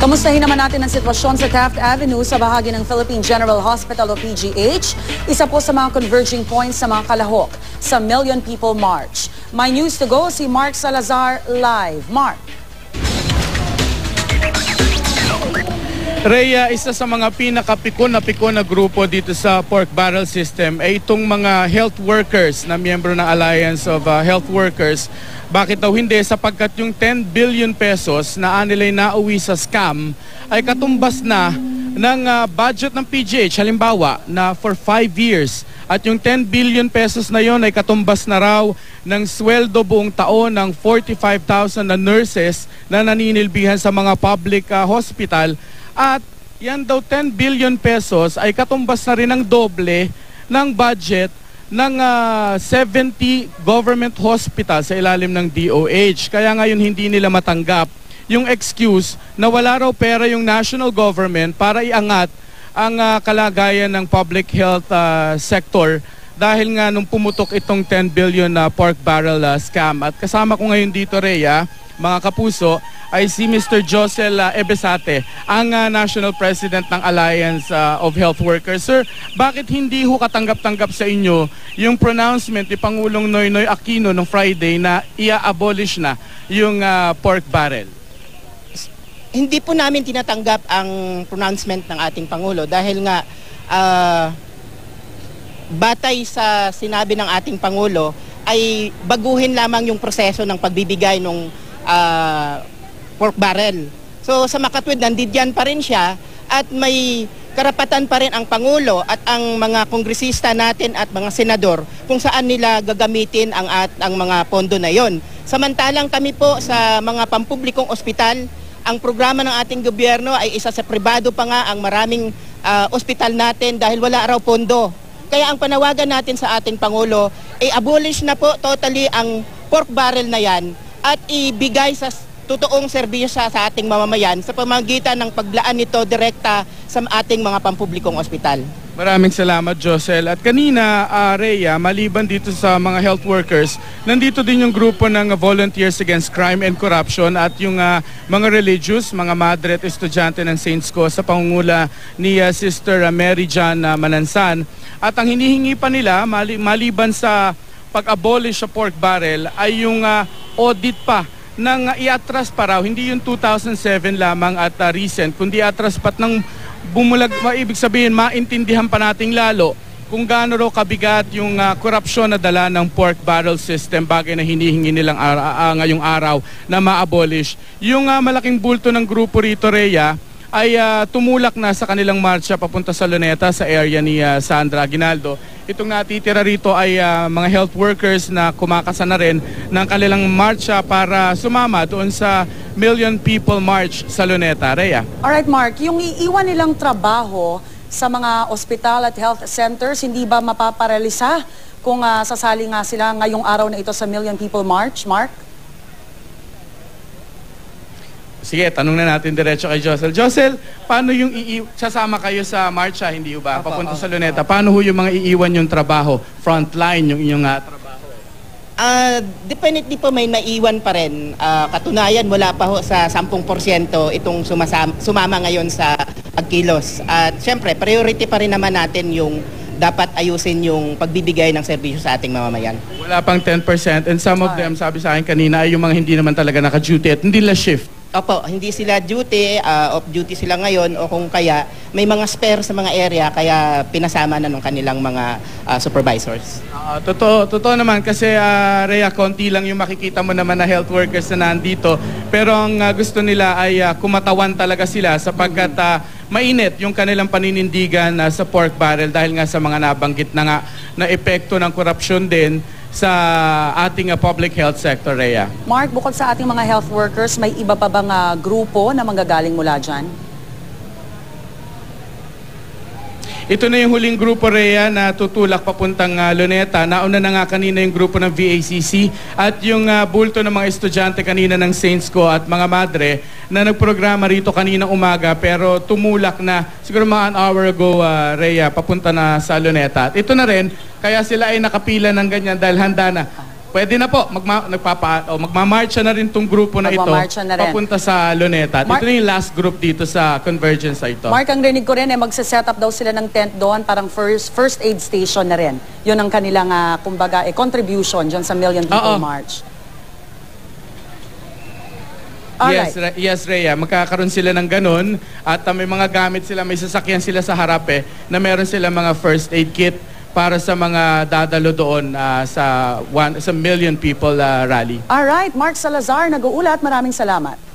Kamustahin naman natin ang sitwasyon sa Taft Avenue sa bahagi ng Philippine General Hospital o PGH. Isa po sa mga converging points sa mga kalahok sa Million People March. My news to go, si Mark Salazar live. Mark. Rhea, isa sa mga pinakapikon na grupo dito sa pork barrel system ay itong mga health workers na miyembro ng Alliance of Health Workers. Bakit daw hindi? Sapagkat yung 10 billion pesos na anilay nauwi sa scam ay katumbas na ng budget ng PGH, halimbawa na for 5 years. At yung 10 billion pesos na yon ay katumbas na raw ng sweldo buong taon ng 45,000 na nurses na naninilbihan sa mga public hospital. At yan daw 10 billion pesos ay katumbas na rin ng doble ng budget ng 70 government hospital sa ilalim ng DOH. Kaya ngayon hindi nila matanggap yung excuse na wala raw pera yung national government para iangat ang kalagayan ng public health sector dahil nga nung pumutok itong 10 billion na pork barrel scam. At kasama ko ngayon dito, Rhea, mga kapuso, ay si Mr. Josel Ebesate, ang National President ng Alliance of Health Workers. Sir, bakit hindi ho katanggap-tanggap sa inyo yung pronouncement ni Pangulong Noynoy Aquino nung Friday na ia-abolish na yung pork barrel? Hindi po namin tinatanggap ang pronouncement ng ating Pangulo dahil nga batay sa sinabi ng ating Pangulo ay baguhin lamang yung proseso ng pagbibigay ng pork barrel. So sa makatwid, nandidyan pa rin siya at may karapatan pa rin ang Pangulo at ang mga kongresista natin at mga senador kung saan nila gagamitin ang mga pondo na yon. Samantalang kami po sa mga pampublikong ospital, ang programa ng ating gobyerno ay isa sa pribado pa nga ang maraming ospital natin dahil wala raw pondo. Kaya ang panawagan natin sa ating Pangulo ay abolish na po totally ang pork barrel na yan at ibigay sa totoong serbisyo sa ating mamamayan sa pamamagitan ng paglaan nito direkta sa ating mga pampublikong ospital. Maraming salamat, Josel. At kanina, Rhea, maliban dito sa mga health workers, nandito din yung grupo ng Volunteers Against Crime and Corruption at yung mga religious, mga madre at estudyante ng Saints Co sa pangungula ni Sister Mary Jan Manansan. At ang hinihingi pa nila, maliban sa pag-abolish sa pork barrel, ay yung audit pa nang iatras pa raw, hindi yung 2007 lamang at recent, kundi atras pat ng bumulag, ibig sabihin maintindihan pa nating lalo kung gaano raw kabigat yung korupsyon na dala ng pork barrel system, bagay na hinihingi nilang ngayong araw na ma-abolish. Yung malaking bulto ng grupo rito, Rhea, ay tumulak na sa kanilang marcha papunta sa Luneta sa area ni Sandra Aguinaldo. Itong natitira rito ay mga health workers na kumakasa na rin ng kanilang marcha para sumama doon sa Million People March sa Luneta. Rhea. Alright, Mark, yung iiwan nilang trabaho sa mga ospital at health centers, hindi ba mapaparalisa kung sasali nga sila ngayong araw na ito sa Million People March, Mark? Sige, tanong na natin diretso kay Josel. Josel, paano yung sasama kayo sa marcha, hindi ba? Papunta sa Luneta. Paano yung mga iiwan yung trabaho? Frontline yung inyong trabaho? Definitely po may naiwan pa rin. Katunayan, wala pa ho sa 10% itong sumama ngayon sa pagkilos. At syempre, priority pa rin naman natin yung dapat ayusin yung pagbibigay ng serbisyo sa ating mamamayan. Wala pang 10% and some of them, sabi sa akin kanina, ay yung mga hindi naman talaga naka-duty at hindi la shift. Opo, hindi sila duty, off duty sila ngayon o kung kaya may mga spare sa mga area kaya pinasama na ng kanilang mga supervisors. Totoo naman kasi Rhea, konti lang yung makikita mo naman na health workers na nandito pero ang gusto nila ay kumatawan talaga sila sapagkat mainit yung kanilang paninindigan sa pork barrel dahil nga sa mga nabanggit na nga na epekto ng korupsyon din sa ating public health sector, Rhea. Mark, bukod sa ating mga health workers, may iba pa bang grupo na manggagaling mula dyan? Ito na yung huling grupo, Rhea, na tutulak papuntang Luneta. Nauna na nga kanina yung grupo ng VACC at yung bulto ng mga estudyante kanina ng Saints Co at mga madre na nagprograma rito kaninang umaga pero tumulak na siguro mga an hour ago, Rhea, papunta na sa Luneta. At ito na rin, kaya sila ay nakapila ng ganyan dahil handa na. Pwede na po, magmamarcha na rin tong grupo na ito Magmamarcha na rin. papunta sa Luneta. Mark- Ito na yung last group dito sa Convergence na ito. Mark, ang rinig ko rin magse-set up daw sila ng tent doon, parang first aid station na rin. Yun ang kanilang, kumbaga, contribution dyan sa Million People Oo. March. Alright. Yes, Rhea. Magkakaroon sila ng ganun at may mga gamit sila, may sasakyan sila sa harap na meron sila mga first aid kit para sa mga dadalo doon sa Million People rally. Alright, Mark Salazar, nag-uulat. Maraming salamat.